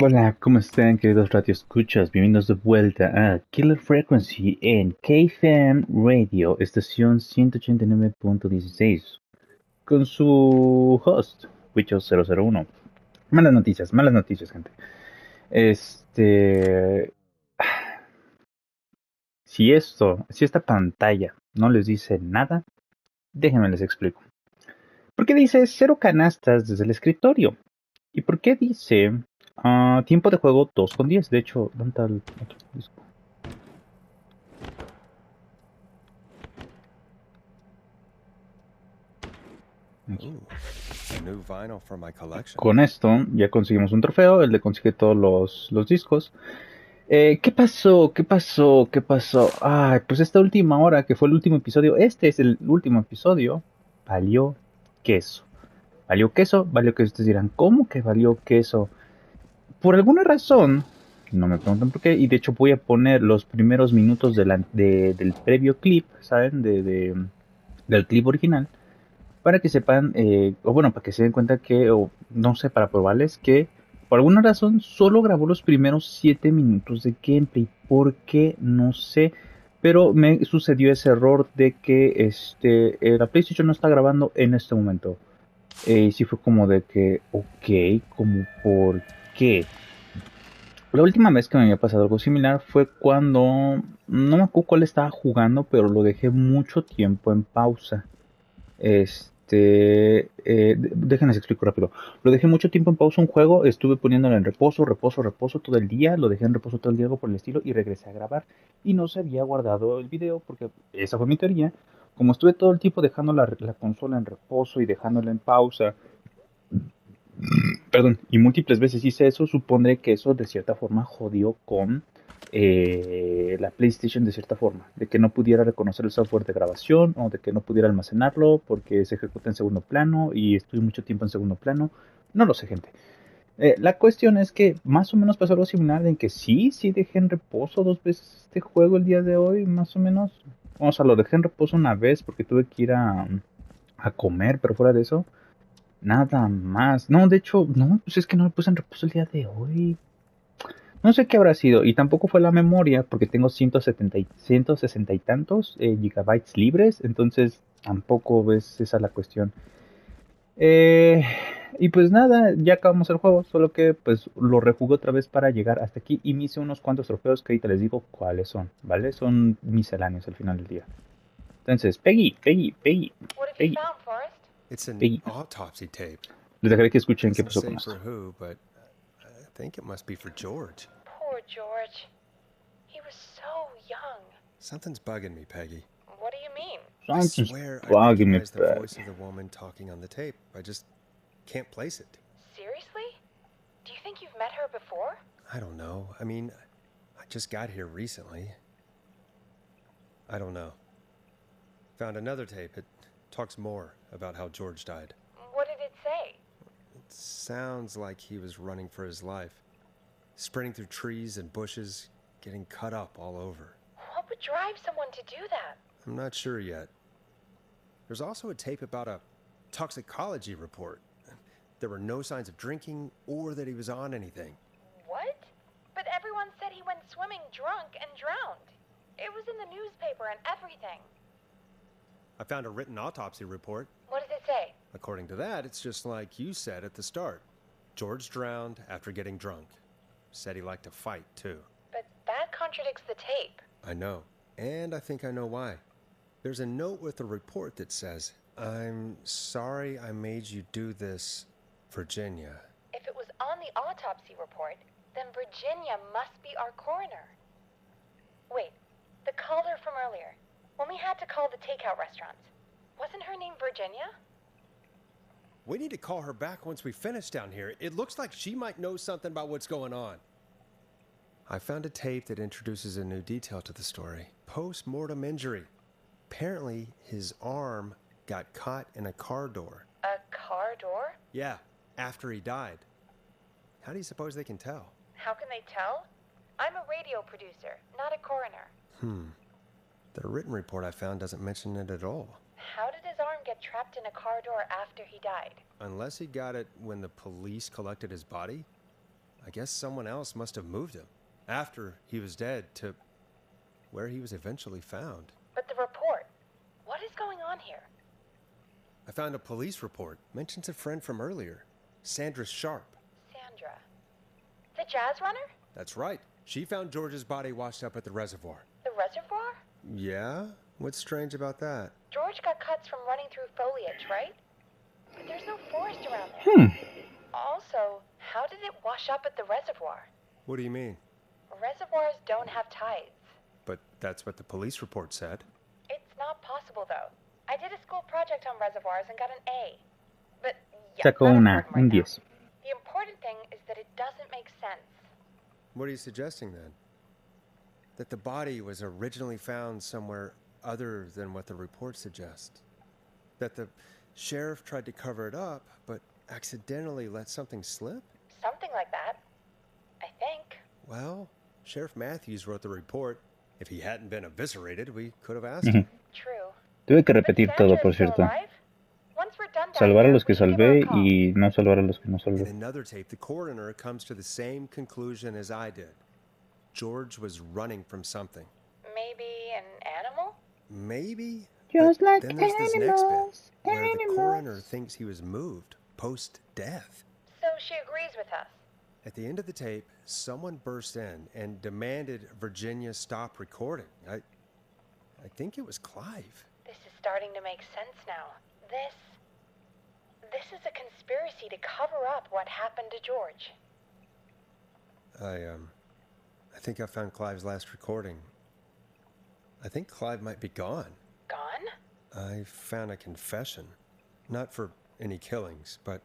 Hola, ¿cómo están, queridos radioescuchas? Bienvenidos de vuelta a Killer Frequency en KFM Radio, estación 189.16, con su host, Wicho001. Malas noticias, gente. Este. Si esta pantalla no les dice nada, déjenme les explico. ¿Por qué dice cero canastas desde el escritorio? ¿Y por qué dice tiempo de juego 2,10? De hecho, ¿dónde está el otro disco? Con esto ya conseguimos un trofeo, el de conseguir todos los discos. ¿Qué pasó? ¿Qué pasó? ¿Qué pasó? Ay, pues esta última hora, que fue el último episodio, este es el último episodio, valió queso. ¿Valió queso? Valió queso. Ustedes dirán, ¿cómo que valió queso? Por alguna razón, no me preguntan por qué, y de hecho voy a poner los primeros minutos del previo clip, ¿saben? Del clip original, para que sepan, o bueno, para que se den cuenta que, o no sé, para probarles que por alguna razón solo grabó los primeros 7 minutos de gameplay. ¿Por qué? No sé. Pero me sucedió ese error de que la PlayStation no está grabando en este momento. Y sí fue como de que, ok, como por qué. La última vez que me había pasado algo similar fue cuando, no me acuerdo cuál estaba jugando, pero lo dejé mucho tiempo en pausa. Déjenles explico rápido. Lo dejé mucho tiempo en pausa un juego, estuve poniéndolo en reposo todo el día, lo dejé en reposo todo el día, algo por el estilo, y regresé a grabar. Y no se había guardado el video, porque esa fue mi teoría. Como estuve todo el tiempo dejando la consola en reposo y dejándola en pausa, perdón, y múltiples veces hice eso, supondré que eso de cierta forma jodió con la PlayStation de cierta forma, de que no pudiera reconocer el software de grabación o de que no pudiera almacenarlo porque se ejecuta en segundo plano y estuve mucho tiempo en segundo plano. No lo sé, gente. La cuestión es que más o menos pasó algo similar en que sí dejé en reposo 2 veces este juego el día de hoy, más o menos. O sea, lo dejé en reposo una vez porque tuve que ir a comer, pero fuera de eso, nada más. No, de hecho, no, pues es que no me puse en reposo el día de hoy. No sé qué habrá sido. Y tampoco fue la memoria, porque tengo 160 y tantos gigabytes libres. Entonces, tampoco ves esa la cuestión. Eh, y pues nada, ya acabamos el juego. Solo que pues lo rejugué otra vez para llegar hasta aquí. Y me hice unos cuantos trofeos que ahorita les digo cuáles son, ¿vale? Son misceláneos al final del día. Entonces, Peggy. It's an Peggy. autopsy tape. Les dejaré que escuchen qué Doesn't pasó con say esto. for who, but I think it must be for George. Poor George. He was so young. Something's bugging me, Peggy. What do you mean? I Something's swear I bugging me, recognize the Peg. voice of the woman talking on the tape. I just can't place it. Seriously? Do you think you've met her before? I don't know. I mean, I just got here recently. I don't know. Found another tape. It talks more about how George died. What did it say? It sounds like he was running for his life. Sprinting through trees and bushes, getting cut up all over. What would drive someone to do that? I'm not sure yet. There's also a tape about a toxicology report. There were no signs of drinking or that he was on anything. What? But everyone said he went swimming drunk and drowned. It was in the newspaper and everything. I found a written autopsy report. What does it say? According to that, it's just like you said at the start. George drowned after getting drunk. Said he liked to fight, too. But that contradicts the tape. I know. And I think I know why. There's a note with the report that says, "I'm sorry I made you do this, Virginia." If it was on the autopsy report, then Virginia must be our coroner. Wait, the caller from earlier, when we had to call the takeout restaurants, wasn't her name Virginia? We need to call her back once we finish down here. It looks like she might know something about what's going on. I found a tape that introduces a new detail to the story. Post-mortem injury. Apparently, his arm got caught in a car door. A car door? Yeah, after he died. How do you suppose they can tell? How can they tell? I'm a radio producer, not a coroner. The written report I found doesn't mention it at all. How did his arm get trapped in a car door after he died? Unless he got it when the police collected his body, I guess someone else must have moved him after he was dead to where he was eventually found. But the report, what is going on here? I found a police report. Mentions a friend from earlier, Sandra Sharp. Sandra. The jazz runner? That's right. She found George's body washed up at the reservoir. The reservoir? Yeah? What's strange about that? George got cuts from running through foliage, right? But there's no forest around there. Also, how did it wash up at the reservoir? What do you mean? Reservoirs don't have tides. But that's what the police report said. It's not possible, though. I did a school project on reservoirs and got an A. But yeah, Sacó not un important right 10. now. The important thing is that it doesn't make sense. What are you suggesting then? That the body was originally found somewhere other than what the report suggests? That the sheriff tried to cover it up, but accidentally let something slip? Something like that. I think. Well, Sheriff Matthews wrote the report. If he hadn't been eviscerated, we could have asked him. True. Tuve que repetir todo, por cierto. Salvar a los que salvé y no salvar a los que no In salvé. another tape, the coroner comes to the same conclusion as I did. George was running from something. Maybe an animal? Maybe? Just But like then there's this next animals, bit, where the animals. coroner thinks he was moved post-death. So she agrees with us. At the end of the tape, someone burst in and demanded Virginia stop recording. I think it was Clive. This is starting to make sense now. This is a conspiracy to cover up what happened to George. I think I found Clive's last recording. I think Clive might be gone. Gone? I found a confession. Not for any killings, but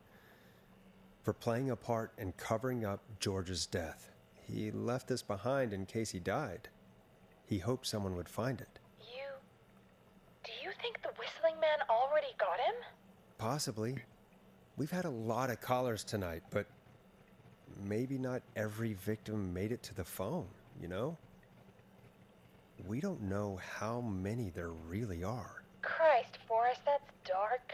for playing a part in covering up George's death. He left this behind in case he died. He hoped someone would find it. Do you think the whistling man already got him? Possibly. We've had a lot of callers tonight, but maybe not every victim made it to the phone, you know? We don't know how many there really are. Christ, Forrest, that's dark.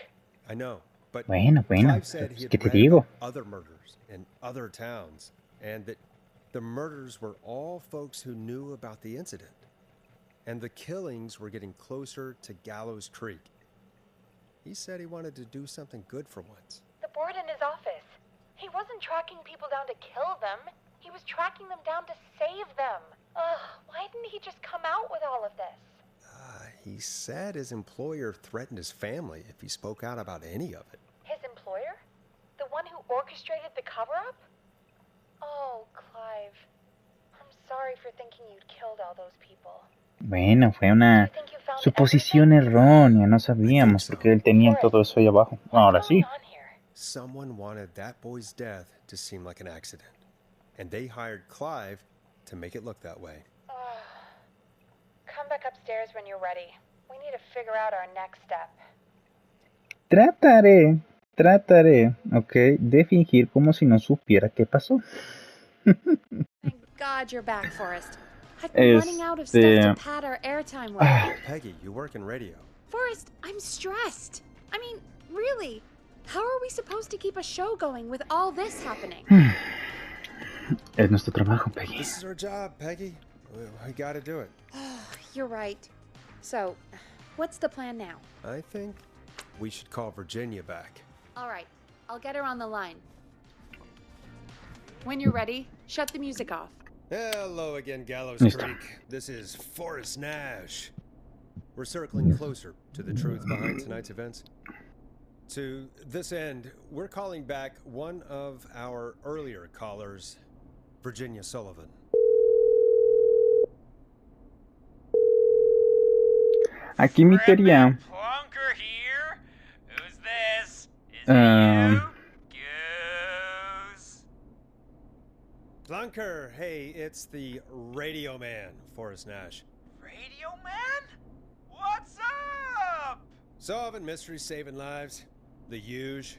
I know, but Bueno, Clive said he ¿qué had te read digo? about other murders in other towns, and that the murders were all folks who knew about the incident. And the killings were getting closer to Gallows Creek. He said he wanted to do something good for once. The board in his office. He wasn't tracking people down to kill them. He was tracking them down to save them. Ugh, why didn't he just come out with all of this? He said his employer threatened his family if he spoke out about any of it. His employer? The one who orchestrated the cover-up? Oh, Clive. I'm sorry for thinking you'd killed all those people. Bueno, fue una suposición errónea, no sabíamos porque él tenía todo eso ahí abajo. Ahora sí. Someone wanted that boy's death to seem like an accident, and they hired Clive to make it look that way. Come back upstairs when you're ready. We need to figure out our next step. Trataré, ok, de fingir como si no supiera qué pasó. Thank God you're back, Forrest. I've been running out of stuff to pad our airtime with. Peggy, you work in radio. Forrest, I'm stressed. I mean, really, how are we supposed to keep a show going with all this happening? Es nuestro trabajo, Peggy. This is our job, Peggy. We gotta do it. You're right. So, what's the plan now? I think we should call Virginia back. All right, I'll get her on the line. When you're ready, shut the music off. Hello again, Gallows Listo. Creek. This is Forrest Nash. We're circling closer to the truth behind tonight's events. To this end, we're calling back one of our earlier callers, Virginia Sullivan. Aquí mi teoría. Plunker here. Who's this? Is it you? Goose. Plunker, hey, it's the Radio Man, Forrest Nash. Radio Man? What's up? Solving mysteries, saving lives. The huge.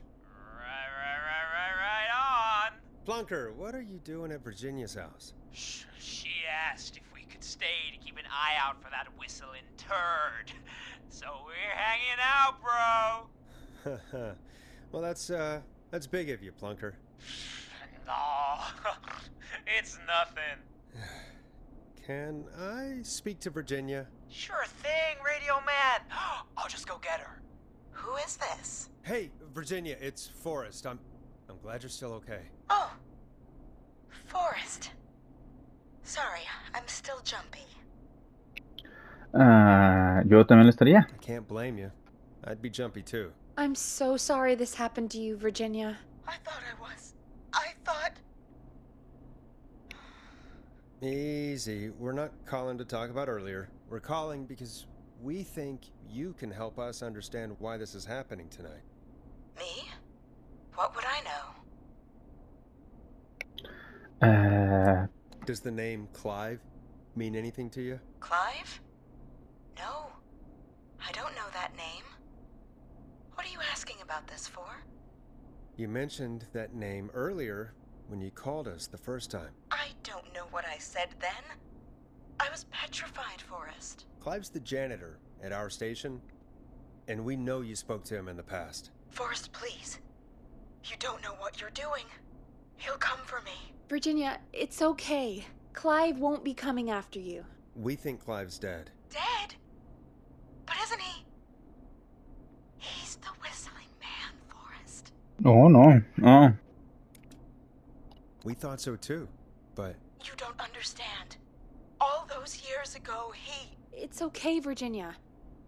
Right on. Plunker, what are you doing at Virginia's house? She asked if we could stay to keep an eye out for that whistling turd. So we're hanging out, bro. Well, that's big of you, Plunker. No, it's nothing. Can I speak to Virginia? Sure thing, Radio Man. I'll just go get her. Who is this? Hey, Virginia, it's Forrest. I'm glad you're still okay. Oh, Forrest. Sorry, I'm still jumpy. Yo también lo estaría. I can't blame you. I'd be jumpy too. I'm so sorry this happened to you, Virginia. I thought I thought... Easy. We're not calling to talk about earlier. We're calling because we think you can help us understand why this is happening tonight. Me? What would I know? Does the name Clive mean anything to you? Clive? No. I don't know that name. What are you asking about this for? You mentioned that name earlier when you called us the first time. I don't know what I said then. I was petrified, Forrest. Clive's the janitor at our station, and we know you spoke to him in the past. Forrest, please. You don't know what you're doing. He'll come for me. Virginia, it's okay. Clive won't be coming after you. We think Clive's dead. Dead? But isn't he? He's the whistling man, Forrest. No. We thought so too, but... You don't understand. All those years ago, he... It's okay, Virginia.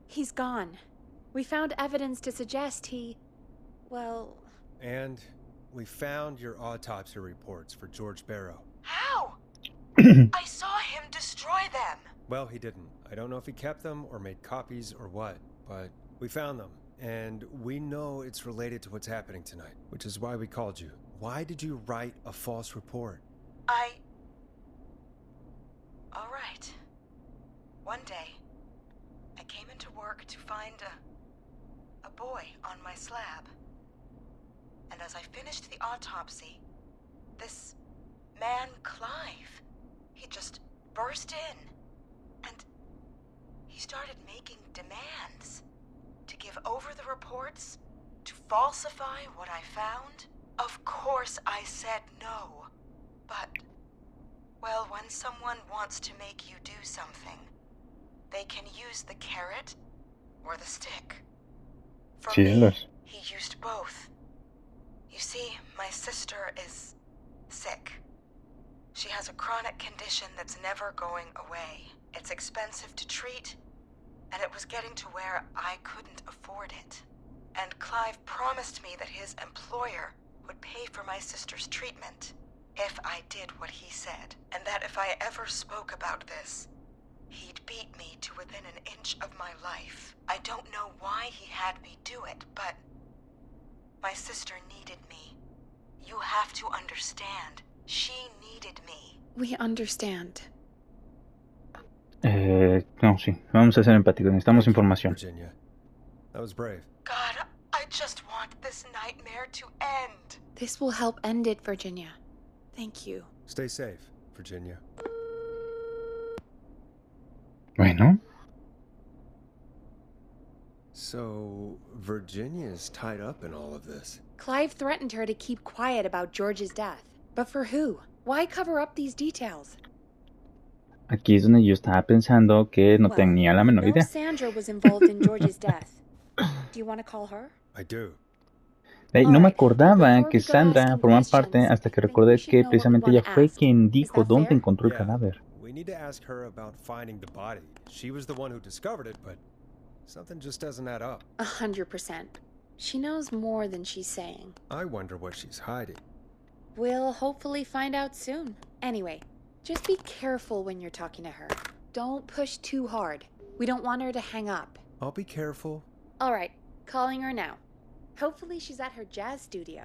He's gone. We found evidence to suggest he... well... And we found your autopsy reports for George Barrow. How? I saw him destroy them. Well, he didn't. I don't know if he kept them or made copies or what, but we found them. And we know it's related to what's happening tonight, which is why we called you. Why did you write a false report? All right. One day, I came into work to find a boy on my slab. And as I finished the autopsy, this man, Clive, he just burst in. And he started making demands to give over the reports, to falsify what I found. Of course I said no. But, well, when someone wants to make you do something, they can use the carrot or the stick. For me, he used both. You see, my sister is sick. She has a chronic condition that's never going away. It's expensive to treat, and it was getting to where I couldn't afford it. And Clive promised me that his employer would pay for my sister's treatment if I did what he said, and that if I ever spoke about this, he'd beat me to within an inch of my life. I don't know why he had me do it, but my sister needed me. You have to understand. She needed me. We understand. No, sí. Vamos a ser empáticos. Necesitamos información. Virginia, that was brave. God, I just want this nightmare to end. This will help end it, Virginia. Thank you. Stay safe, Virginia. Bueno. So, Virginia's tied up in all of this. Clive threatened her to keep quiet about George's death. But for who? Why cover up these details? Aquí es donde yo estaba pensando que no tenía la menor idea. Sandra was involved in George's death. Do you want to call her? I do. No me acordaba que Sandra formaba parte hasta que recordé que precisamente ella fue quien dijo dónde encontró el cadáver. We need to ask her about finding the body. She was the one who discovered it, but something just doesn't add up. 100%. She knows more than she's saying. I wonder what she's hiding. We'll hopefully find out soon. Anyway, just be careful when you're talking to her. Don't push too hard. We don't want her to hang up. I'll be careful. All right, calling her now. Hopefully she's at her jazz studio.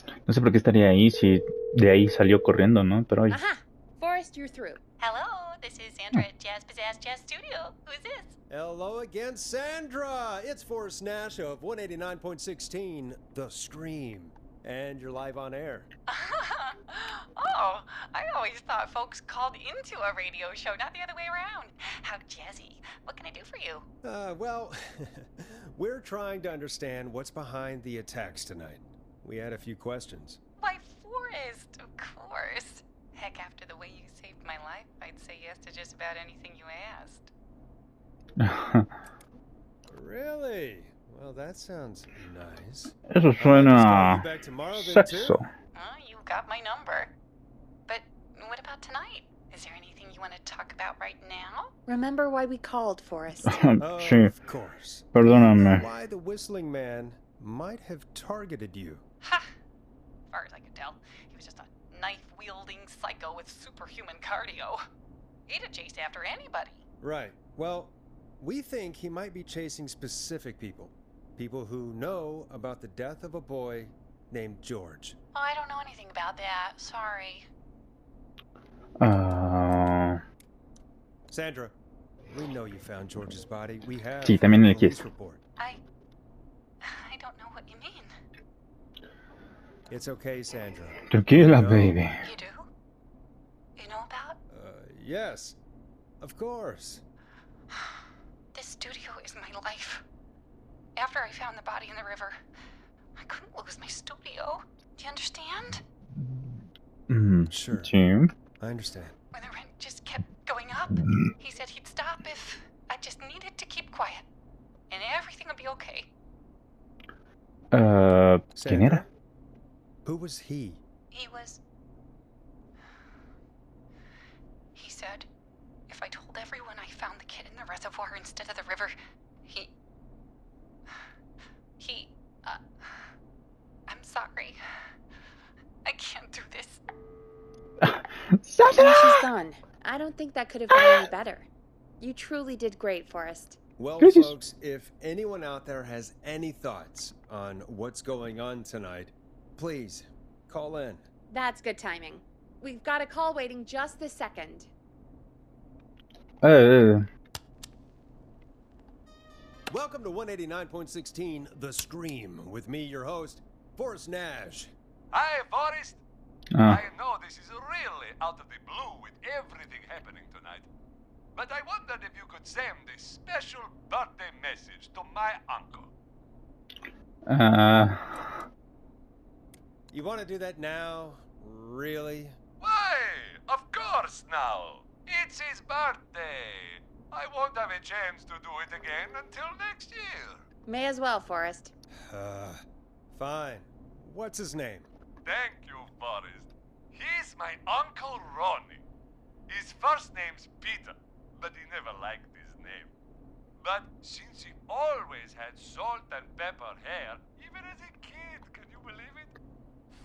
No sé por qué estaría ahí si de ahí salió corriendo, ¿no? Pero oye. Aha! Forrest, you're through. Hello, this is Sandra at Jazz Pizzazz Jazz Studio. Who's this? Hello again, Sandra! It's Forrest Nash of 189.16, The Scream. And you're live on air. Oh, I always thought folks called into a radio show, not the other way around. How jazzy. What can I do for you? Well, we're trying to understand what's behind the attacks tonight. We had a few questions. Why, Forrest, of course. Heck, after the way you saved my life, I'd say yes to just about anything you asked. Really? Well, that sounds nice. Eso I'd like to suena call you back tomorrow then, too. sexo. You got my number. But what about tonight? Is there anything you want to talk about right now? Remember why we called, Forrest? Sí, Of course. perdóname. Why the Whistling Man might have targeted you. Ha! As far as I could tell, he was just a knife-wielding psycho with superhuman cardio. He'd have chased after anybody. Right. Well, we think he might be chasing specific people. People who know about the death of a boy named George. Oh, I don't know anything about that. Sorry. Sandra, we know you found George's body. We have Sí, también a el police quiz. report. I don't know what you mean. It's okay, Sandra. Tranquila, No. baby. You do? You know about? Yes. Of course. This studio is my life. After I found the body in the river, I couldn't lose my studio. Do you understand? Sure. Sí. I understand. When the rent just kept going up, he said he'd stop if I just needed to keep quiet. And everything would be okay. ¿Quién Sandra? era? Who was he? He said if I told everyone I found the kid in the reservoir instead of the river, I'm sorry. I can't do this. And she's gone. I don't think that could have been any better. You truly did great, Forrest. Well, Gracias. folks, if anyone out there has any thoughts on what's going on tonight, please call in. That's good timing. We've got a call waiting just this second. Welcome to 189.16 The Scream, with me, your host, Forrest Nash. Hi, Forrest. Ah, I know this is really out of the blue with everything happening tonight, but I wondered if you could send a special birthday message to my uncle. You want to do that now? Really? Why? Of course now. It's his birthday. I won't have a chance to do it again until next year. May as well, Forrest. Fine. What's his name? Thank you, Forrest. He's my Uncle Ronnie. His first name's Peter, but he never liked his name. But since he always had salt and pepper hair, even as a kid, can you believe it?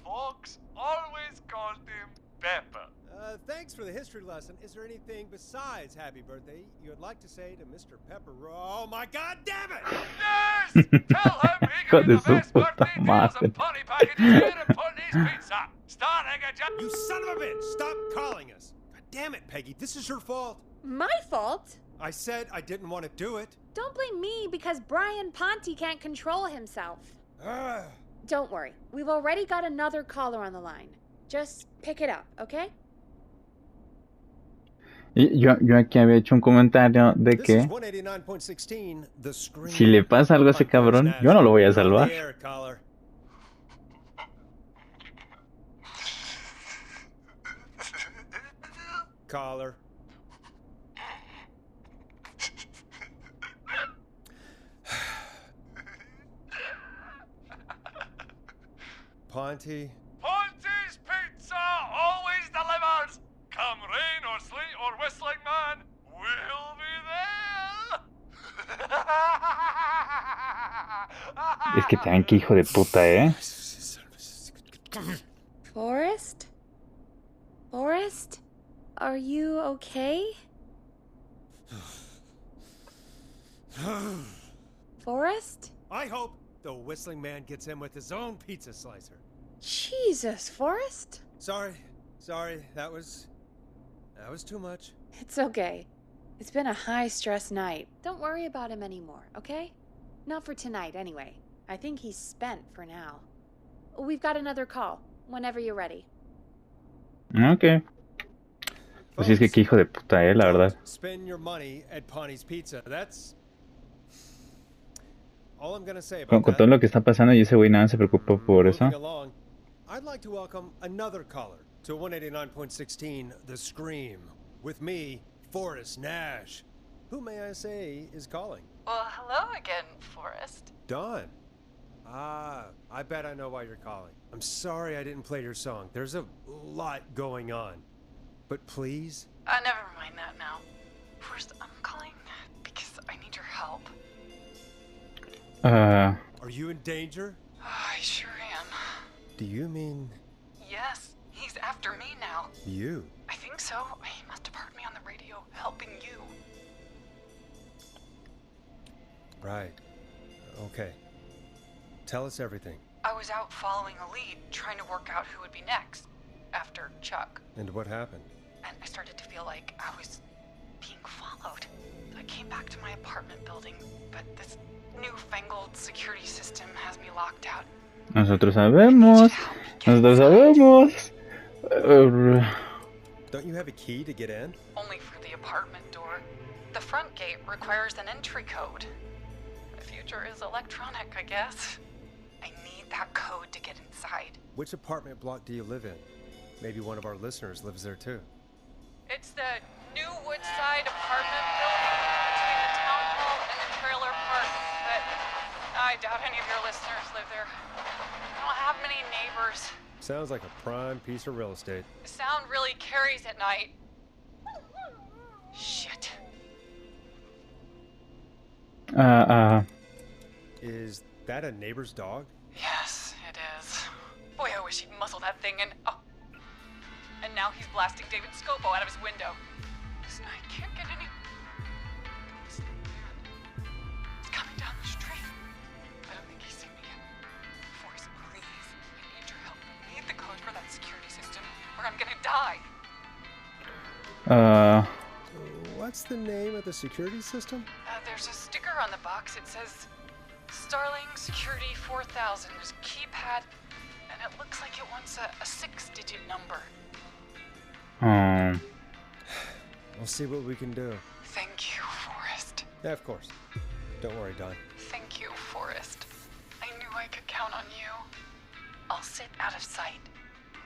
Folks always called him Pepper. Thanks for the history lesson. Is there anything besides happy birthday you would like to say to Mr. Pepper? Oh my god damn it! Yes! Tell him he Hijo can de get su the best puta birthday deals madre. and party packages here at Putney's Pizza. Starting at just... You son of a bitch! Stop calling us! God damn it, Peggy. This is your fault. My fault? I said I didn't want to do it. Don't blame me because Brian Ponte can't control himself. Ah. Don't worry. We've already got another caller on the line. Just pick it up, okay? Yo aquí había hecho un comentario de This is que 189.16 The Scream. si le pasa algo a ese cabrón, yo no lo voy a salvar. Air, caller. Caller. Ponte. Ponte's Pizza always delivers. Come rain or sleet or whistling man, we'll be there. Es que tan que hijo de puta, ¿eh? Forrest? Forrest? Are you okay? Forrest? I hope the Whistling Man gets in with his own pizza slicer. Jesus, Forrest? Sorry. That was too much. It's okay. It's been a high-stress night. Don't worry about him anymore, okay? Not for tonight, anyway. I think he's spent for now. We've got another call, whenever you're ready. Ok. Pues sí, es que qué hijo de puta, la verdad. Spend your money at Pawnee Pizza. That's all I'm gonna say about Con todo that. lo que está pasando y ese güey nada se preocupa por eso. Moving along, I'd like to welcome another caller to 189.16 The Scream. With me, Forrest Nash. Who, may I say, is calling? Well, hello again, Forrest. Dawn. Ah, I bet I know why you're calling. I'm sorry I didn't play your song. There's a lot going on. But please? Never mind that now. Forrest, I'm calling because I need your help. Are you in danger? I sure am. Do you mean... Yes, he's after me now. You? I think so. He must have heard me on the radio helping you. Right. Okay. Tell us everything. I was out following a lead, trying to work out who would be next, after Chuck. And what happened? And I started to feel like I was being followed. I came back to my apartment building, but this newfangled security system has me locked out. Nosotros sabemos. Nosotros sabemos. Don't you have a key to get in? Only for the apartment door. The front gate requires an entry code. The future is electronic, I guess. I need that code to get inside. Which apartment block do you live in? Maybe one of our listeners lives there too. It's the new Woodside apartment building between the town hall and the trailer park, but I doubt any of your listeners live there. I don't have many neighbors. Sounds like a prime piece of real estate. The sound really carries at night. Shit. Is that a neighbor's dog? Yes, it is. Boy, I wish he'd muzzle that thing and... Oh. And now he's blasting David Scopo out of his window. Listen, I can't get any... Listen, man. He's coming down the street. I don't think he's seen me yet. Forrest, please. I need your help. I need the code for that security system, or I'm gonna die. What's the name of the security system? There's a sticker on the box. It says Starling Security 4000. There's a keypad, and it looks like it wants a 6-digit number. We'll see what we can do. Thank you, Forrest. Yeah, of course. Don't worry, Don. Thank you, Forrest. I knew I could count on you. I'll sit out of sight.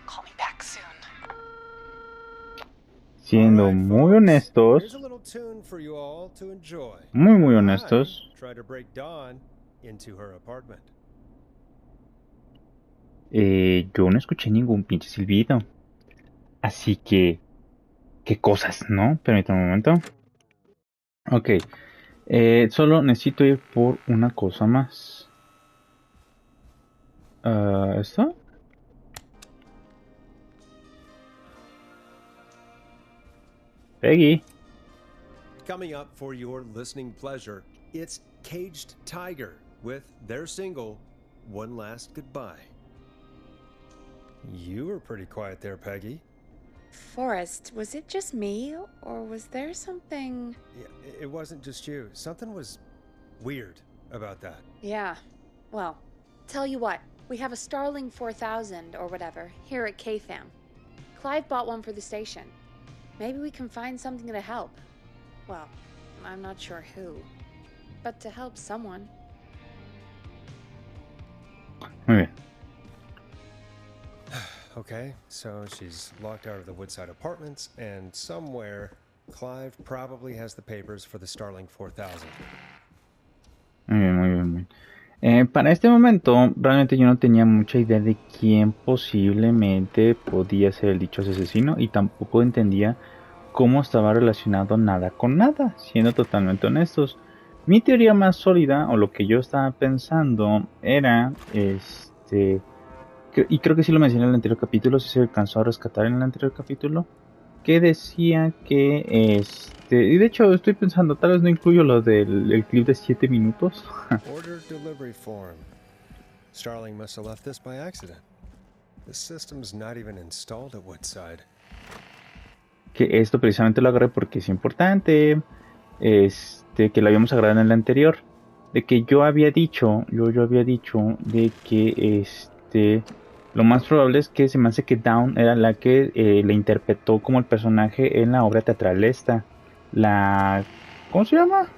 Call me back soon. Siendo muy honestos, Here's a little tune for you all to enjoy. muy honestos, Try to break Dawn into her apartment. yo no escuché ningún pinche silbido. Así que, qué cosas, ¿no? Permítame un momento. Ok, solo necesito ir por una cosa más. ¿Esto? Peggy. Coming up for your listening pleasure, it's Caged Tiger with their single, One Last Goodbye. You were pretty quiet there, Peggy. Forrest, was it just me, or was there something... Yeah, it wasn't just you. Something was weird about that. Yeah, well, tell you what, we have a Starling 4000, or whatever, here at KFAM. Clive bought one for the station. Maybe we can find something to help. Well, I'm not sure who, but to help someone. Muy bien. Okay, so she's locked out of the Woodside Apartments, and somewhere, Clive probably has the papers for the Starling 4000. Muy bien. Para este momento, realmente yo no tenía mucha idea de quién posiblemente podía ser el dichoso asesino y tampoco entendía cómo estaba relacionado nada con nada, siendo totalmente honestos. Mi teoría más sólida, o lo que yo estaba pensando, era y creo que sí lo mencioné en el anterior capítulo, si se alcanzó a rescatar en el anterior capítulo, que decía que y de hecho estoy pensando, tal vez no incluyo lo del clip de 7 minutos. Order delivery form. Starling must have left this by accident. The system's not even installed at Woodside. Que esto precisamente lo agarré porque es importante, que lo habíamos agarrado en el anterior, de que yo había dicho de que Lo más probable es que se me hace que Dawn era la que le interpretó como el personaje en la obra teatral esta. ¿Cómo se llama?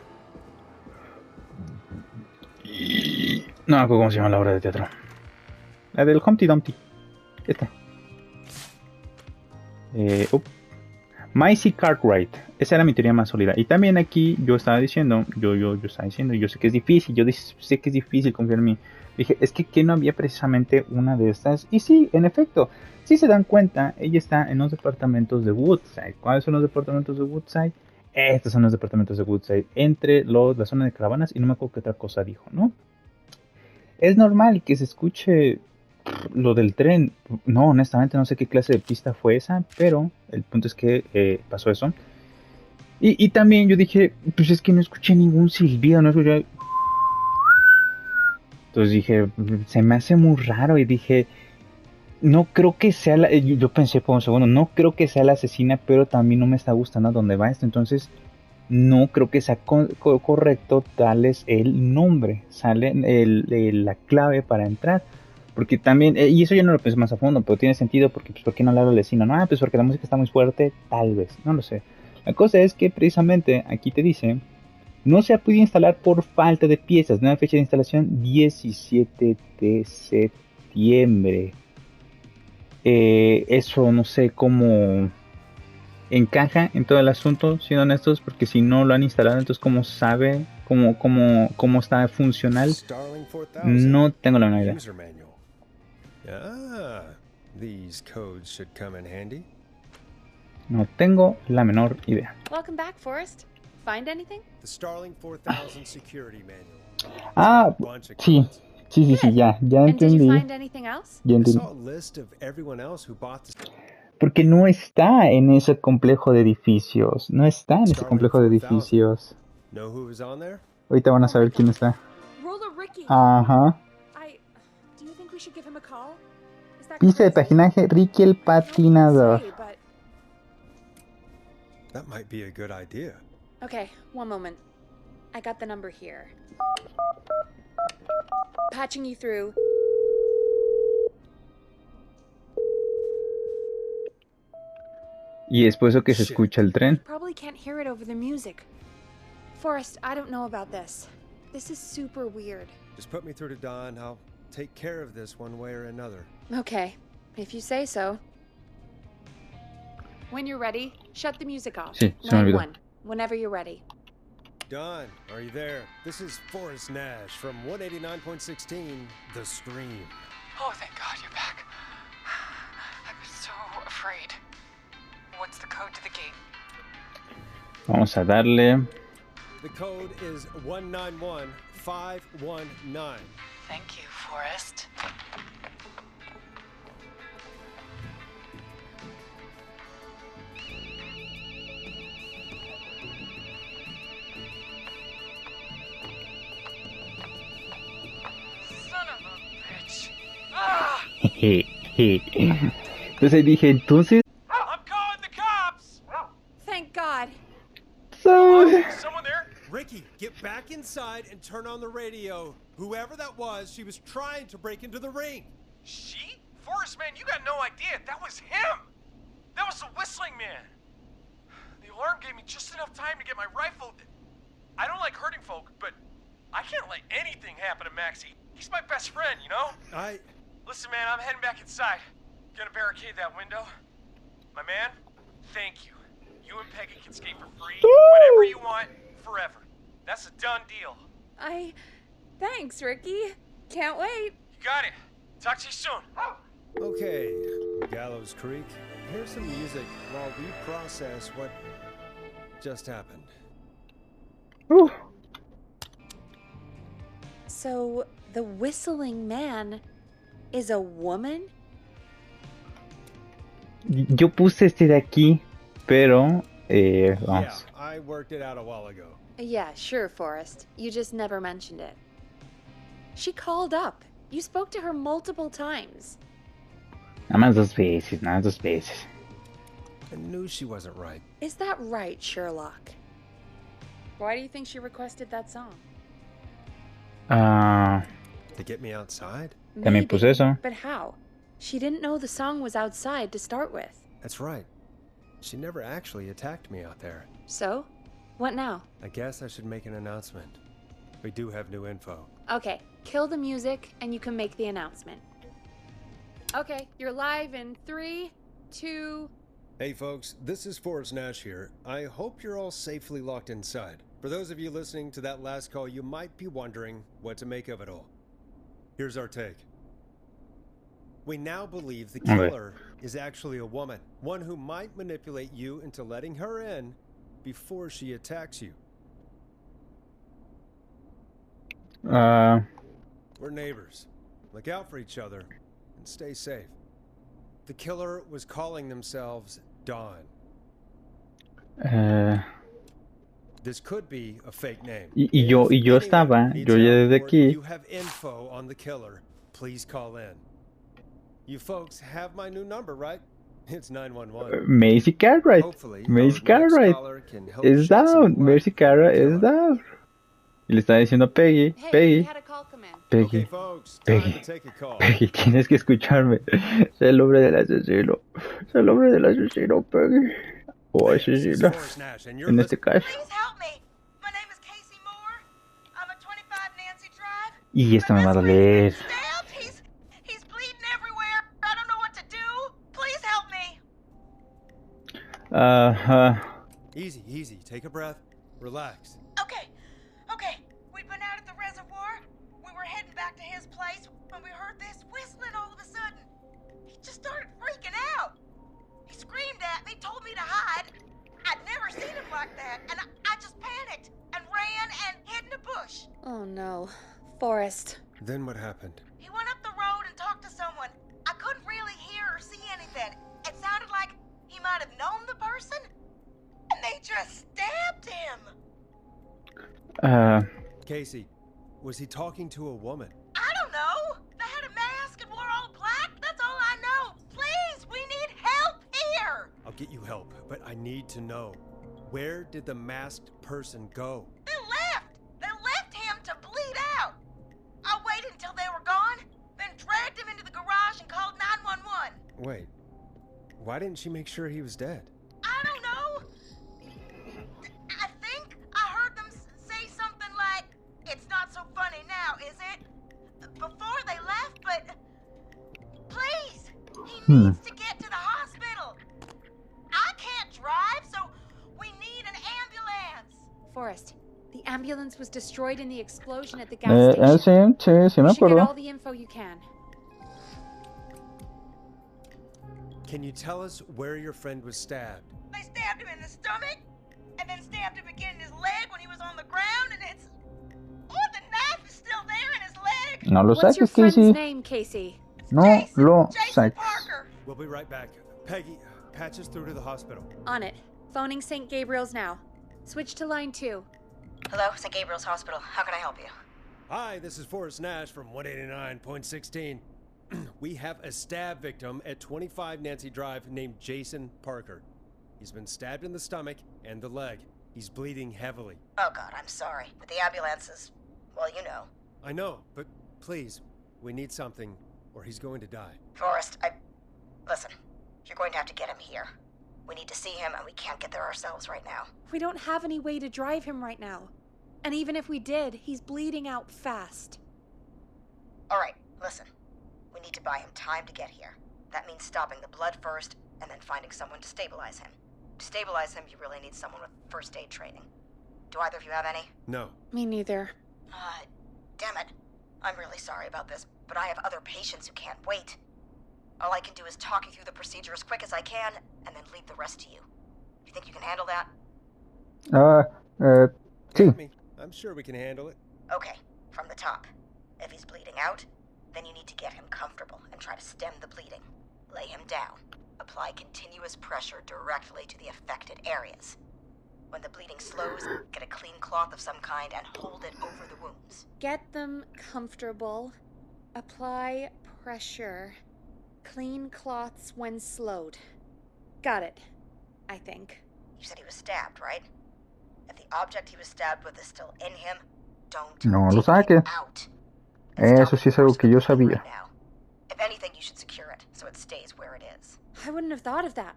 No me acuerdo cómo se llama la obra de teatro. La del Humpty Dumpty. Esta. Maisie Cartwright. Esa era mi teoría más sólida. Y también aquí yo estaba diciendo, yo sé que es difícil, sé que es difícil confiar en mí. Dije, es que no había precisamente una de estas. Y sí, en efecto, si se dan cuenta, ella está en los departamentos de Woodside. ¿Cuáles son los departamentos de Woodside? Estos son los departamentos de Woodside. Entre la zona de caravanas y no me acuerdo qué otra cosa dijo, ¿no? Es normal que se escuche lo del tren. No, honestamente no sé qué clase de pista fue esa, pero el punto es que pasó eso. Y también yo dije, pues es que no escuché ningún silbido, no escuché. Entonces dije, se me hace muy raro y dije, no creo que sea la... Yo pensé por un segundo, no creo que sea la asesina, pero también no me está gustando a dónde va esto. Entonces no creo que sea correcto darles el nombre, sale la clave para entrar. Porque también, y eso yo no lo pensé más a fondo, pero tiene sentido porque, pues, ¿por qué no hablar al vecino? No, pues porque la música está muy fuerte, tal vez, no lo sé. La cosa es que precisamente aquí te dice, no se ha podido instalar por falta de piezas. Nueva fecha de instalación, 17 de septiembre. Eso no sé cómo encaja en todo el asunto, siendo honestos, porque si no lo han instalado, entonces cómo sabe, cómo está funcional, no tengo la menor idea. No tengo la menor idea. Welcome back, Forrest. Find anything? The Starling 4000 security manual. Ah, sí, ya And did you entendí. find anything else? Ya I entendí. saw a list of everyone else who bought the Porque no está en ese complejo de edificios. No está en ese complejo de edificios. Know who was on there? Ahorita van a saber quién está. Roller Ricky. Ajá. Do you think we should give him a call? Is that Pista de crazy? patinaje Ricky el patinador. Say, but... That might be a good idea. Okay, one moment. I got the number here. Patching you through. Y es por eso que se escucha el tren. Probably can't hear it over the music. Forrest, I don't know about this. This is super weird. Just put me through to Don. I'll take care of this one way or another. Okay, if you say so. When you're ready, shut the music off. Sí, se me Line olvidó. 1, whenever you're ready. Don, are you there? This is Forrest Nash from 189.16, The Scream. Oh, thank God you're back. I've been so afraid. What's the code to the gate? Vamos a darle. The code is 191519. Thank you, Forrest. Son of a bitch. Ah! Entonces dije, entonces. I'm calling the cops! Thank God. Someone there? Ricky, get back inside and turn on the radio. Whoever that was, she was trying to break into the ring. She? Forrest, man, you got no idea. That was him! That was the whistling man! The alarm gave me just enough time to get my rifle. I don't like hurting folk, but I can't let anything happen to Maxie. He's my best friend, you know? Listen, man, I'm heading back inside. Gonna barricade that window. My man, thank you. You and Peggy can skate for free, whenever you want, forever. That's a done deal. Thanks, Ricky. Can't wait. You got it. Talk to you soon. Okay, Gallows Creek, here's some music while we process what just happened. So, the whistling man is a woman? Yo puse este de aquí, pero vamos. Yeah, I worked it out a while ago. Yeah, sure, Forrest. You just never mentioned it. She called up. You spoke to her multiple times. Nada más dos veces. I knew she wasn't right. Is that right, Sherlock? Why do you think she requested that song? To get me outside? También puse eso. But how? She didn't know the song was outside to start with. That's right. She never actually attacked me out there. So? What now? I guess I should make an announcement. We do have new info. Okay, kill the music and you can make the announcement. Okay, you're live in 3, 2... Hey folks, this is Forrest Nash here. I hope you're all safely locked inside. For those of you listening to that last call, you might be wondering what to make of it all. Here's our take. We now believe the killer is actually a woman. One who might manipulate you into letting her in before she attacks you. We're neighbors. Look out for each other and stay safe. The killer was calling themselves Dawn. This could be a fake name. Y yo estaba, yo ya desde aquí. You have info on the killer. Please call in. You folks have my new number, right? It's 911. Macy Cartwright. Macy Cartwright is down. Macy Cartwright is down. Y le está diciendo a Peggy, Peggy, Peggy, Peggy, Peggy, tienes que escucharme. Soy el hombre del asesino. Soy el hombre del asesino, Peggy. O asesino. En este caso. Y esta me va a doler. Easy, easy. Take a breath. Relax. Okay. We'd been out at the reservoir. We were heading back to his place when we heard this whistling all of a sudden. He just started freaking out. He screamed at me, told me to hide. I'd never seen him like that, and I just panicked and ran and hid in a bush. Oh no. Forrest. Then what happened? He went up the road and talked to someone. I couldn't really hear or see anything. It sounded like he might have known the person, and they just stabbed him. Casey, was he talking to a woman? I don't know. They had a mask and wore all black. That's all I know. Please, we need help here. I'll get you help, but I need to know. Where did the masked person go? They left him to bleed out. I waited until they were gone, then dragged him into the garage and called 911. Wait, why didn't she make sure he was dead? I don't know. I think I heard them say something like, "It's not so funny now, is it?" Before they left, but please, he needs to get to the hospital. I can't drive, so we need an ambulance. Forrest, the ambulance was destroyed in the explosion at the gas station. Sí, me you should get acuerdo. all the info you can. Can you tell us where your friend was stabbed? They stabbed him in the stomach, and then stabbed him again in his leg when he was on the ground, and it's... Oh, the knife is still there in his leg! No lo What's your saques, friend's Casey. name, Casey? No lo Jason saques. Parker. We'll be right back. Peggy, patch us through to the hospital. On it. Phoning St. Gabriel's now. Switch to line 2. Hello, St. Gabriel's Hospital. How can I help you? Hi, this is Forrest Nash from 189.16. We have a stab victim at 25 Nancy Drive named Jason Parker. He's been stabbed in the stomach and the leg. He's bleeding heavily. Oh, God, I'm sorry. But the ambulance is... well, you know. I know, but please, we need something or he's going to die. Forrest, listen, you're going to have to get him here. We need to see him, and we can't get there ourselves right now. We don't have any way to drive him right now. And even if we did, he's bleeding out fast. All right, listen. We need to buy him time to get here. That means stopping the blood first, and then finding someone to stabilize him. To stabilize him, you really need someone with first aid training. Do either of you have any? No. Me neither. Damn it. I'm really sorry about this, but I have other patients who can't wait. All I can do is talk you through the procedure as quick as I can, and then leave the rest to you. You think you can handle that? Sí. I'm sure we can handle it. Okay, from the top. If he's bleeding out, then you need to get him comfortable and try to stem the bleeding. Lay him down. Apply continuous pressure directly to the affected areas. When the bleeding slows, get a clean cloth of some kind and hold it over the wounds. Get them comfortable. Apply pressure. Clean cloths when slowed. Got it. I think. You said he was stabbed, right? If the object he was stabbed with is still in him, don't No lo take saque. it out. Eso sí es algo que yo sabía. If anything, you should secure it so it stays where it is. I wouldn't have thought of that.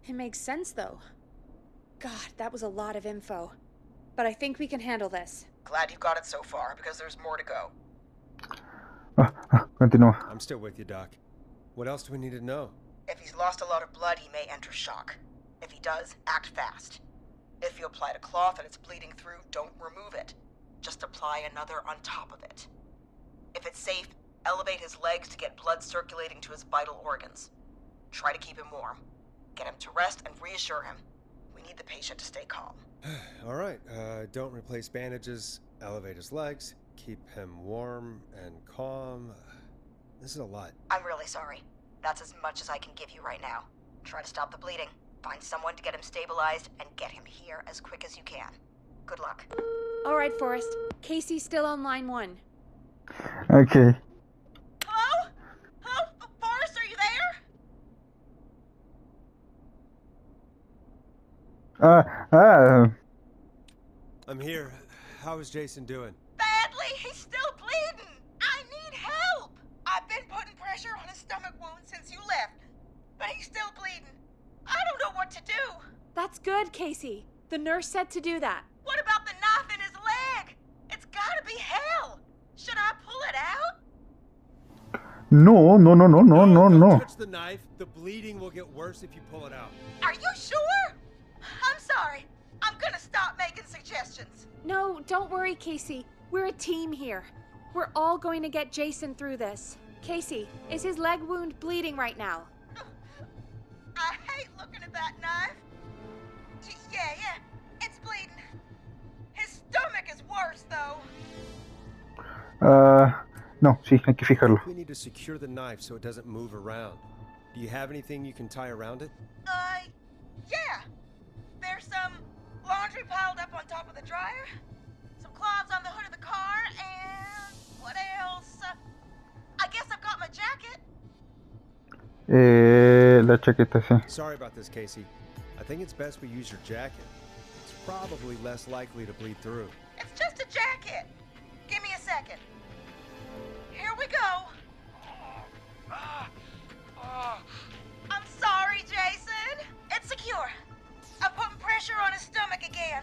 It makes sense, though. God, that was a lot of info. But I think we can handle this. Glad you've got it so far, because there's more to go. Continúa. I'm still with you, Doc. What else do we need to know? If he's lost a lot of blood, he may enter shock. If he does, act fast. If you applied a cloth and it's bleeding through, don't remove it. Just apply another on top of it. If it's safe, elevate his legs to get blood circulating to his vital organs. Try to keep him warm. Get him to rest and reassure him. We need the patient to stay calm. All right, don't replace bandages, elevate his legs, keep him warm and calm. This is a lot. I'm really sorry. That's as much as I can give you right now. Try to stop the bleeding. Find someone to get him stabilized and get him here as quick as you can. Good luck. All right, Forrest. Casey's still on line 1. Okay. Hello? Hello? Forrest, are you there? I'm here. How is Jason doing? Badly. He's still bleeding. I need help. I've been putting pressure on his stomach wound since you left, but he's still bleeding. I don't know what to do. That's good, Casey. The nurse said to do that. What about the knife in his leg? It's gotta be hell. Should I pull it out? No. Don't touch the knife. The bleeding will get worse if you pull it out. Are you sure? I'm sorry. I'm gonna stop making suggestions. No, don't worry, Casey. We're a team here. We're all going to get Jason through this. Casey, is his leg wound bleeding right now? I hate looking at that knife. Yeah, it's bleeding. His stomach is worse, though. No, sí, hay que fijarlo. We need to secure the knife so it doesn't move around. Do you have anything you can tie around it? Yeah. There's some laundry piled up on top of the dryer, some cloths on the hood of the car, and what else? I guess I've got my jacket. La chaqueta, sí. Sorry about this, Casey. I think it's best we use your jacket. It's probably less likely to bleed through. It's just a jacket. Give me a second. Here we go. I'm sorry, Jason. It's secure. I'm putting pressure on his stomach again.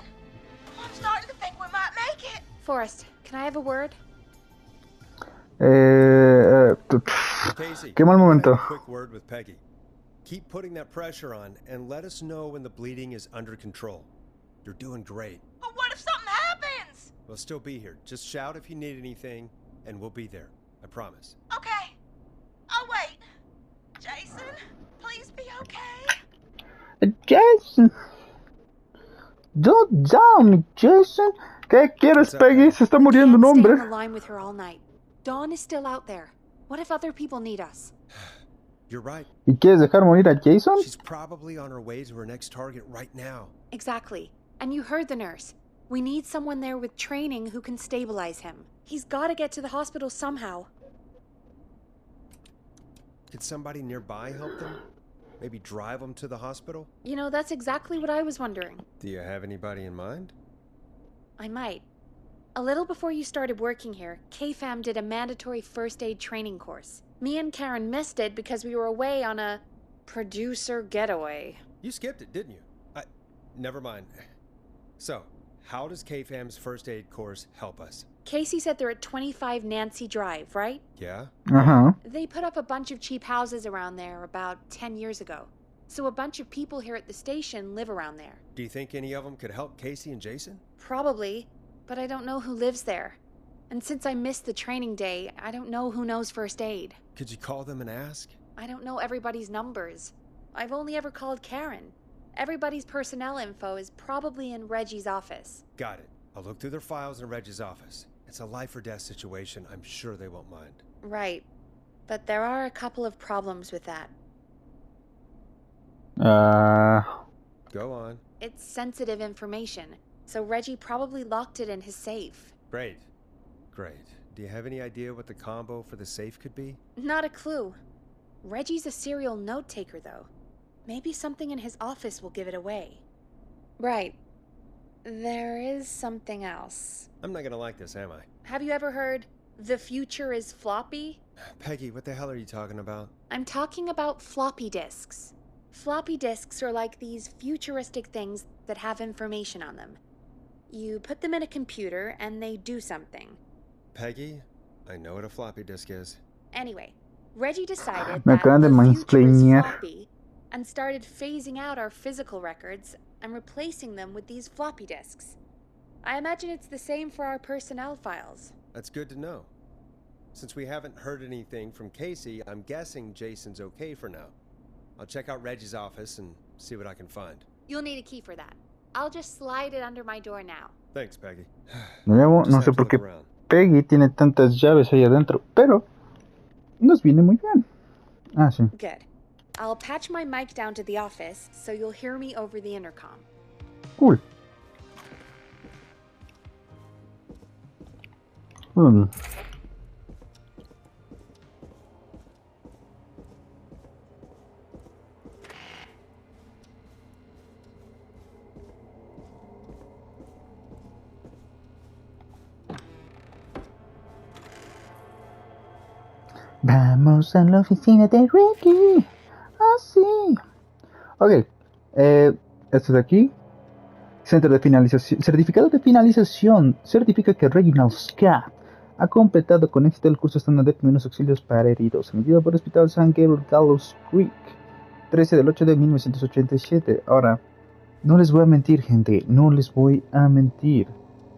I'm starting to think we might make it. Forrest, can I have a word? Casey, qué mal momento. a quick word with Peggy. Keep putting that pressure on and let us know when the bleeding is under control. You're doing great. But what if something happens? We'll still be here. Just shout if you need anything, and we'll be there. I promise. Okay. I'll wait. Jason, please be okay. Jason. Don't down, Jason. ¿Qué quieres, Peggy? Se está muriendo un Stay on the hombre. line with her all night. Dawn is still out there. What if other people need us? You're right. ¿Y quieres dejar morir a Jason? She's probably on her way to her next target right now. Exactly. And you heard the nurse. We need someone there with training who can stabilize him. He's got to get to the hospital somehow. Could somebody nearby help them? Maybe drive them to the hospital? You know, that's exactly what I was wondering. Do you have anybody in mind? I might. A little before you started working here, KFAM did a mandatory first aid training course. Me and Karen missed it because we were away on a producer getaway. You skipped it, didn't you? Never mind. So, how does KFAM's first aid course help us? Casey said they're at 25 Nancy Drive, right? Yeah? Uh-huh. They put up a bunch of cheap houses around there about 10 years ago. So a bunch of people here at the station live around there. Do you think any of them could help Casey and Jason? Probably, but I don't know who lives there. And since I missed the training day, I don't know who knows first aid. Could you call them and ask? I don't know everybody's numbers. I've only ever called Karen. Everybody's personnel info is probably in Reggie's office. Got it. I'll look through their files in Reggie's office. It's a life or death situation. I'm sure they won't mind. Right. But there are a couple of problems with that. Go on. It's sensitive information, so Reggie probably locked it in his safe. Great. Do you have any idea what the combo for the safe could be? Not a clue. Reggie's a serial note taker, though. Maybe something in his office will give it away. Right. There is something else. I'm not gonna like this, am I? Have you ever heard The future is floppy? Peggy, what the hell are you talking about? I'm talking about floppy disks. Floppy disks are like these futuristic things that have information on them. You put them in a computer and they do something. Peggy, I know what a floppy disk is. Anyway, Reggie decided Me that acaban de the future is mansplainear. floppy and started phasing out our physical records and replacing them with these floppy disks. I imagine it's the same for our personnel files. That's good to know. Since we haven't heard anything from Casey, I'm guessing Jason's okay for now. I'll check out Reggie's office and see what I can find. You'll need a key for that. I'll just slide it under my door now. Thanks, Peggy. Nuevo, no sé por qué Peggy tiene tantas llaves ahí adentro, pero nos viene muy bien. Ah, sí. Good. I'll patch my mic down to the office so you'll hear me over the intercom. Cool. Vamos a la oficina de Ricky. Ah, sí. Ok. Esto de aquí. Centro de finalización. Certificado de finalización. Certifica que Reginald Scott ha completado con éxito el curso estándar de primeros auxilios para heridos, emitido por el Hospital San Gabriel Gallows Creek, 13 del 8 de 1987. Ahora, no les voy a mentir, gente. No les voy a mentir.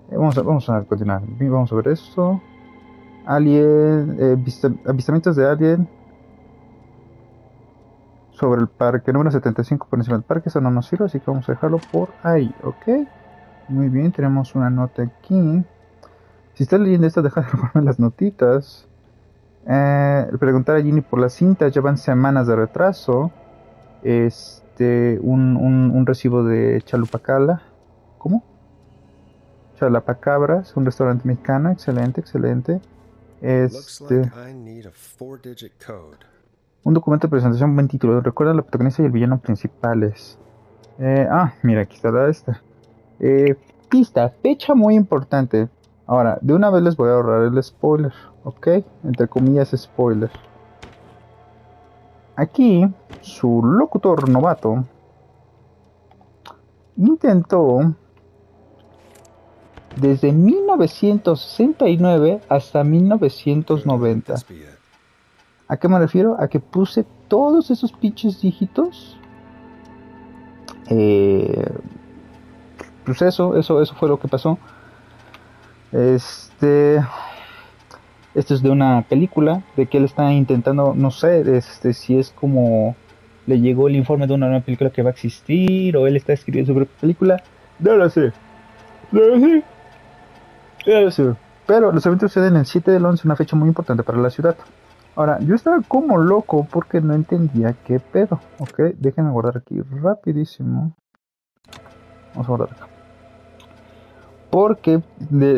Vamos a continuar. Vamos a ver esto. Alien, avistamientos de alien sobre el parque número 75 por encima del parque. Eso no nos sirve, así que vamos a dejarlo por ahí, ok. Muy bien, tenemos una nota aquí. Si estás leyendo esto, deja de robarme las notitas. Preguntar a Ginny por las cintas, llevan semanas de retraso. Un recibo de Chalupacala. ¿Cómo? Chalapacabras, un restaurante mexicano, excelente. Un documento de presentación, buen título. Recuerda la protagonista y el villano principales. Mira, aquí está esta. Pista, fecha muy importante. Ahora, de una vez les voy a ahorrar el spoiler, ¿ok? Entre comillas, spoiler. Aquí, su locutor novato intentó desde 1969 hasta 1990. ¿A qué me refiero? A que puse todos esos pinches dígitos. Pues eso fue lo que pasó. Esto es de una película de que él está intentando, no sé, si es como le llegó el informe de una nueva película que va a existir o él está escribiendo sobre película. No lo sé. Pero los eventos suceden el 7 del 11, una fecha muy importante para la ciudad. Ahora, yo estaba como loco porque no entendía qué pedo. Ok, déjenme guardar aquí rapidísimo. Vamos a guardar acá. Porque,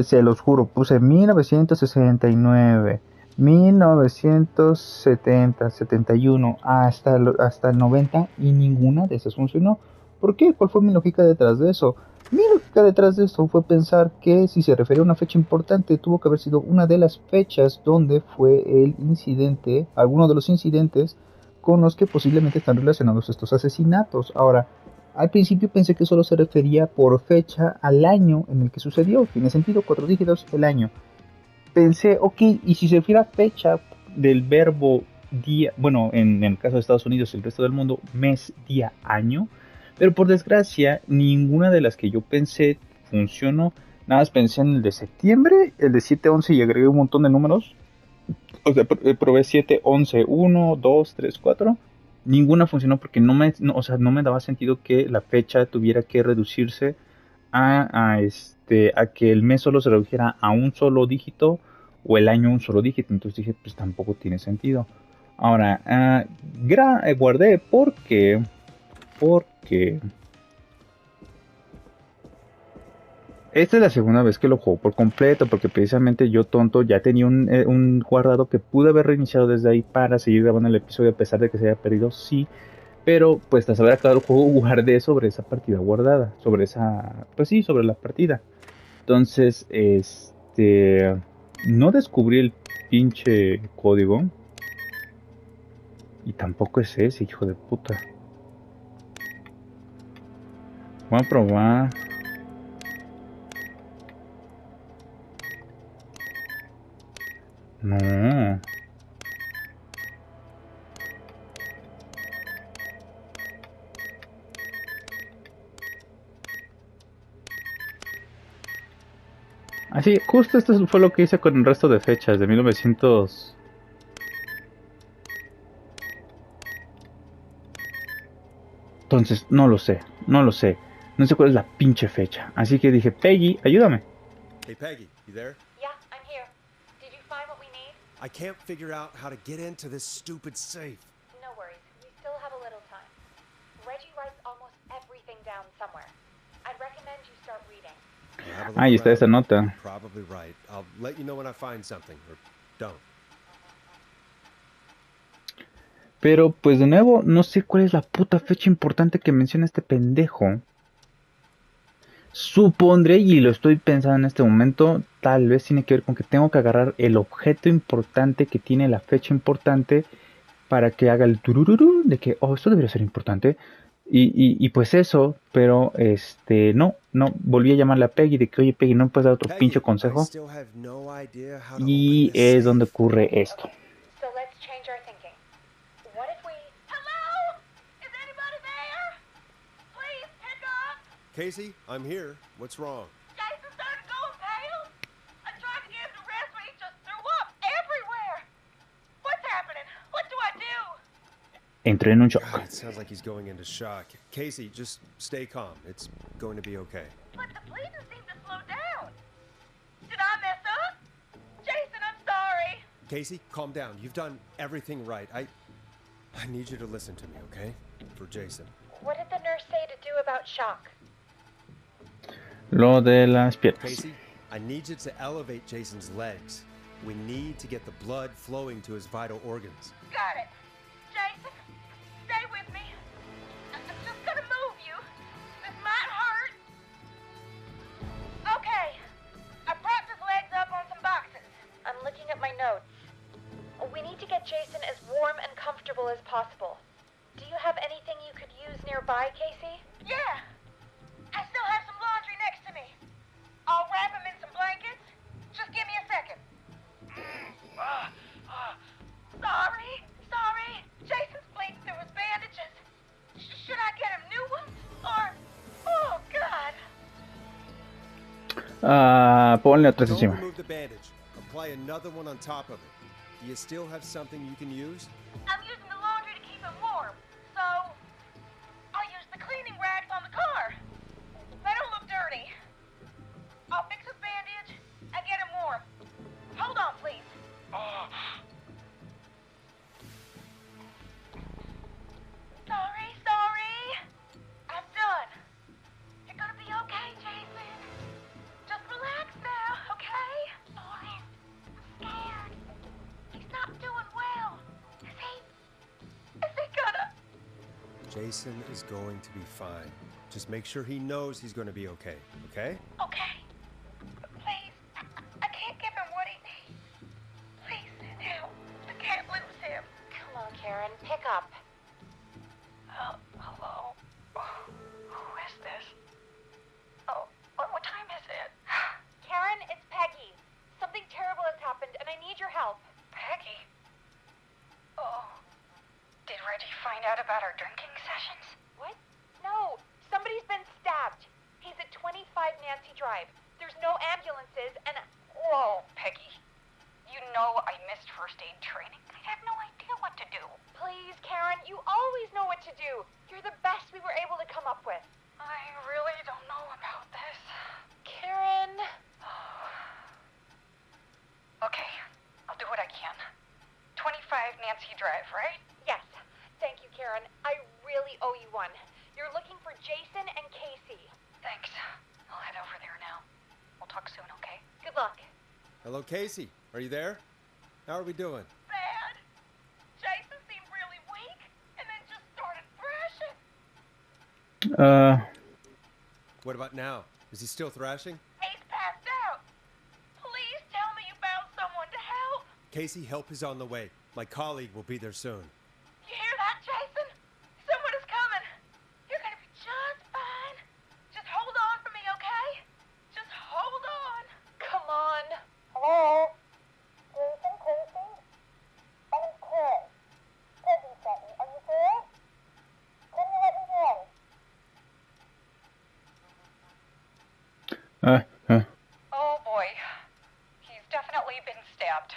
se los juro, puse 1969, 1970, 71, hasta el 90 y ninguna de esas funcionó. ¿Por qué? ¿Cuál fue mi lógica detrás de eso? Mi lógica detrás de esto fue pensar que si se refería a una fecha importante, tuvo que haber sido una de las fechas donde fue el incidente, alguno de los incidentes con los que posiblemente están relacionados estos asesinatos. Ahora, al principio pensé que solo se refería por fecha al año en el que sucedió. Tiene sentido, 4 dígitos, el año. Pensé, ok, y si se refiere a fecha del verbo día, bueno, en el caso de Estados Unidos y el resto del mundo, mes, día, año. Pero por desgracia, ninguna de las que yo pensé funcionó. Nada más pensé en el de septiembre, el de 7-11 y agregué un montón de números. O sea, probé 7, 11, 1, 2, 3, 4. Ninguna funcionó porque no me daba sentido que la fecha tuviera que reducirse a que el mes solo se redujera a un solo dígito o el año a un solo dígito. Entonces dije, pues tampoco tiene sentido. Ahora, guardé porque esta es la segunda vez que lo juego por completo, porque precisamente yo tonto ya tenía un guardado que pude haber reiniciado desde ahí para seguir grabando el episodio a pesar de que se haya perdido, sí, pero pues tras haber acabado el juego guardé sobre esa partida guardada, sobre la partida. Entonces, No descubrí el pinche código. Y tampoco es ese, hijo de puta. Voy a probar. No. Así, justo esto fue lo que hice con el resto de fechas de 1900. Entonces, no lo sé, no lo sé. No sé cuál es la pinche fecha. Así que dije, Peggy, ayúdame. Hey, Peggy, you there? Yeah, I'm here. Did you find what we need? I can't figure out how to get into this stupid safe. No worries. We still have a little time. Reggie writes almost everything down somewhere. I'd recommend you start reading. Ahí está esa nota. Probably right. I'll let you know when I find something, or don't. Pero, pues de nuevo, no sé cuál es la puta fecha importante que menciona este pendejo. Supondré, y lo estoy pensando en este momento, tal vez tiene que ver con que tengo que agarrar el objeto importante que tiene la fecha importante para que haga el turururu de que, oh, esto debería ser importante. Y pues eso, pero no, volví a llamarle a Peggy de que, oye Peggy, ¿no me puedes dar otro pinche consejo? Y es donde ocurre esto. So let's change our thinking. What if we... Hello? Is anybody there? Please pick up. Casey, I'm here. What's wrong? Jason started going pale. I tried to get him to rest, but he just threw up everywhere. What's happening? What do I do? Entré en un shock. God, it sounds like he's going into shock. Casey, just stay calm. It's going to be okay. But the bleeding seemed to slow down. Did I mess up? Jason, I'm sorry. Casey, calm down. You've done everything right. I need you to listen to me, okay? For Jason. What did the nurse say to do about shock? Lo de las piernas. Casey, I need you to elevate Jason's legs. We need to get the blood flowing to his vital organs. Got it. Jason, stay with me. I'm just gonna move you. This might hurt. Okay. I propped his legs up on some boxes. I'm looking at my notes. We need to get Jason as warm and comfortable as possible. Do you have anything you could use nearby, Casey? Yeah. I still have some laundry next to me. I'll wrap him in some blankets. Just give me a second. Sorry. Jason's bleeding through his bandages. Should I get him new ones? Or... Oh, God. Ponle otras Don't encima. remove the bandage. Apply another one on top of it. Do you still have something you can use? I'm using the laundry to keep him warm. So... I'll use the cleaning rags on the car. They don't look dirty. I'll fix his bandage and get him warm. Hold on, please. Sorry. I'm done. You're gonna be okay, Jason. Just relax now, okay? Sorry. I'm scared. He's not doing well. Is he gonna... Jason is going to be fine. Just make sure he knows he's going to be okay, okay? Okay. Please, I can't give him what he needs. Please, help. I can't lose him. Come on, Karen, pick up. Hello? Who is this? Oh, what time is it? Karen, it's Peggy. Something terrible has happened, and I need your help. Peggy? Oh. Did Reggie find out about our drinking sessions? What? No, somebody's been stabbed. He's at 25 Nancy Drive. There's no ambulances, and... Whoa, Peggy. You know I missed first aid training. I have no idea what to do. Please, Karen, you always know what to do. You're the best we were able to come up with. I really don't know about this. Karen... Okay, I'll do what I can. 25 Nancy Drive, right? Yes. Thank you, Karen. I really owe you one. You're looking for Jason and Casey. Thanks. I'll head over there now. We'll talk soon, okay? Good luck. Hello, Casey. Are you there? How are we doing? Bad. Jason seemed really weak, and then just started thrashing. What about now? Is he still thrashing? He's passed out. Please tell me you found Casey, help is on the way. My colleague will be there soon. You hear that, Jason? Someone is coming. You're gonna be just fine. Just hold on for me, okay? Just hold on. Come on. Hello? Jason, Casey? I'm Chris. Peggy sent me. Are you there? Can you let me know? Oh boy. He's definitely been stabbed.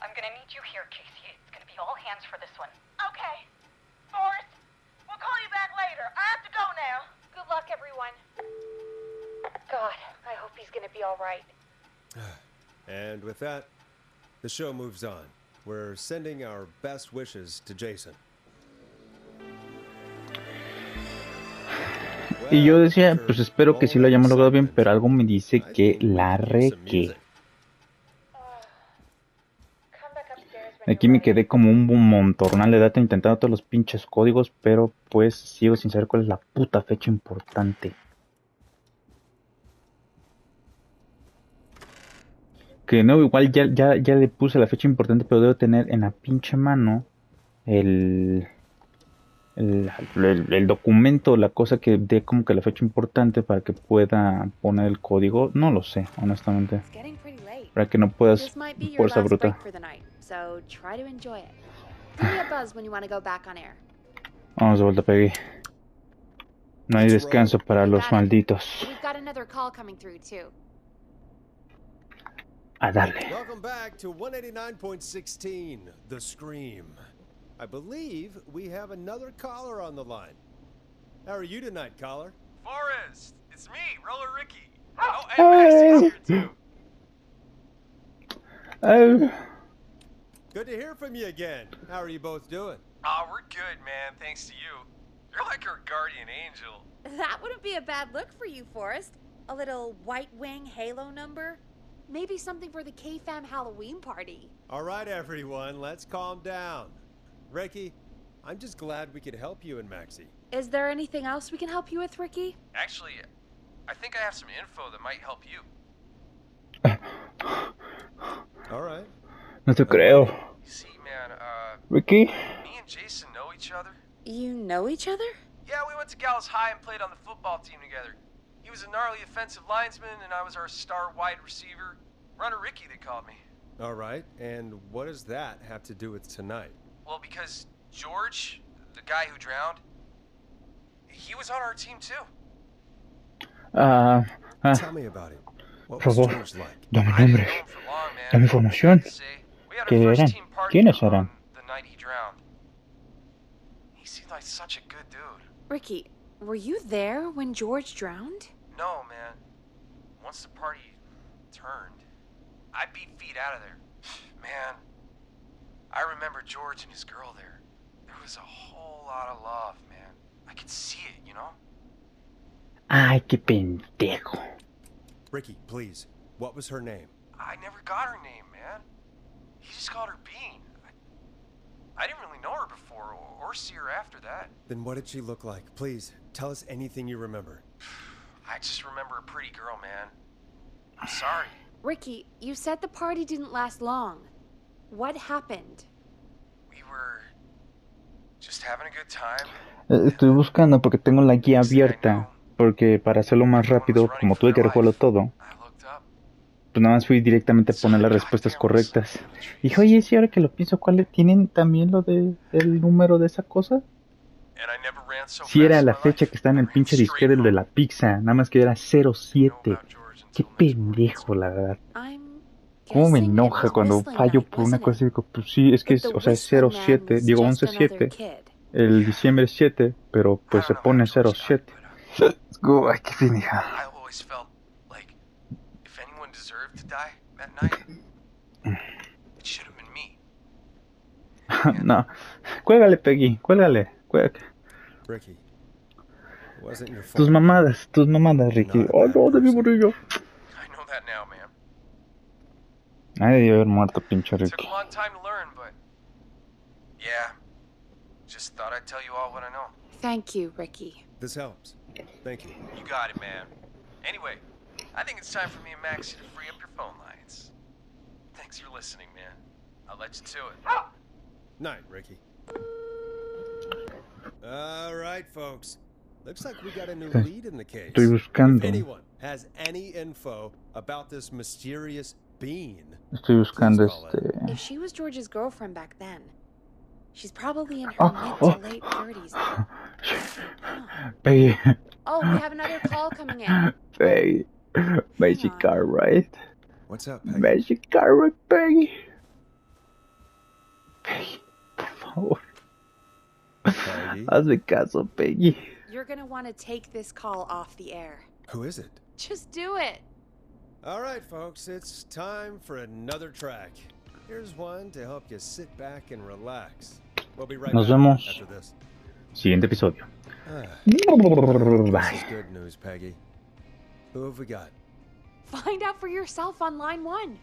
I'm gonna need you here, Casey. It's gonna be all hands for this one. Okay. Forrest, we'll call you back later. I have to go now. Good luck, everyone. God, I hope he's gonna be all right. And with that, the show moves on. We're sending our best wishes to Jason. Y yo decía, pues espero que sí lo hayamos logrado bien, pero algo me dice que la regué. Aquí me quedé como un montornal de data intentando todos los pinches códigos, pero pues sigo sin saber cuál es la puta fecha importante. Que no, igual ya le puse la fecha importante, pero debo tener en la pinche mano el documento, la cosa que dé como que la fecha importante para que pueda poner el código. No lo sé, honestamente. Para que no puedas fuerza bruta. Vamos de vuelta, Peggy. No hay descanso para los malditos. A darle. Welcome back to 189.16, The Scream. I believe we have another caller on the line. How are you tonight, caller? Forrest, it's me, Roller Ricky. Oh, and Maxie's here too. Good to hear from you again. How are you both doing? Oh, we're good, man, thanks to you. You're like our guardian angel. That wouldn't be a bad look for you, Forrest. A little white wing halo number. Maybe something for the K-Fam Halloween party. All right, everyone, let's calm down. Ricky, I'm just glad we could help you and Maxie. Is there anything else we can help you with, Ricky? Actually, I think I have some info that might help you. All right. No te creo. You see, man, Ricky? me and Jason know each other. You know each other? Yeah, we went to Gallows High and played on the football team together. He was a gnarly offensive linesman, and I was our star wide receiver. Runner Ricky, they called me. All right, and what does that have to do with tonight? Well, because George, the guy who drowned, he was on our team too. Tell me about him. What was George like? Dame nombres. Dame información. ¿Qué eran? ¿Quiénes eran? The night he drowned. He seemed like such a good dude. Ricky, were you there when George drowned? No, man. Once the party turned, I beat feet out of there. Man, I remember George and his girl there. There was a whole lot of love, man. I could see it, you know? Ay, qué pendejo. Ricky, please, what was her name? I never got her name, man. He just called her Bean. I didn't really know her before, or see her after that. Then what did she look like? Please, tell us anything you remember. I just remember a pretty girl, man. I'm sorry. Ricky, you said the party didn't last long. What happened? We were just having a good time. Estoy buscando porque tengo la guía abierta. Porque para hacerlo más rápido, como tuve que rejugarlo todo, pues nada más fui directamente a poner las respuestas correctas. Dije, oye, si ahora que lo pienso, ¿cuál tienen también lo de el número de esa cosa? Si era la fecha que está en el pinche disquete, el de la pizza, nada más que era 07. Qué pendejo, la verdad. ¿Cómo me enoja cuando fallo por una cosa y digo, pues sí, es que o sea, es 07, digo 11-7, el diciembre es 7, pero pues se pone 07. Ay, qué pendeja. No, cuélgale, Peggy, cuélgale. Ricky, tus mamadas, Ricky. Oh, no, de mi morillo. Nadie debe haber muerto, pinche Ricky. Took a long time to learn, but yeah, just thought I'd tell you all what I know. Thank you, Ricky. This helps. Thank you. You got it, man. Anyway, I think it's time for me and Maxie to free up your phone lines. Thanks for listening, man. I'll let you to it. Night, Ricky. All right, folks. Looks like we got a new lead in the case. Estoy buscando. If anyone has any info about this mysterious being, Estoy buscando If she was George's girlfriend back then, she's probably in her mid to late 30s. Peggy. Oh, we have another call coming in. Peggy. Magic car, right? What's up, Peggy? Magic car, right, Peggy? Peggy, por favor. Peggy? Hazme caso, Peggy. You're gonna want to take this call off the air. Who is it? Just do it. All right, folks, it's time for another track. Here's one to help you sit back and relax. We'll be right Nos back vemos. after this. Siguiente episodio. This is Bye. good news, Peggy. Who have we got? Find out for yourself on line 1.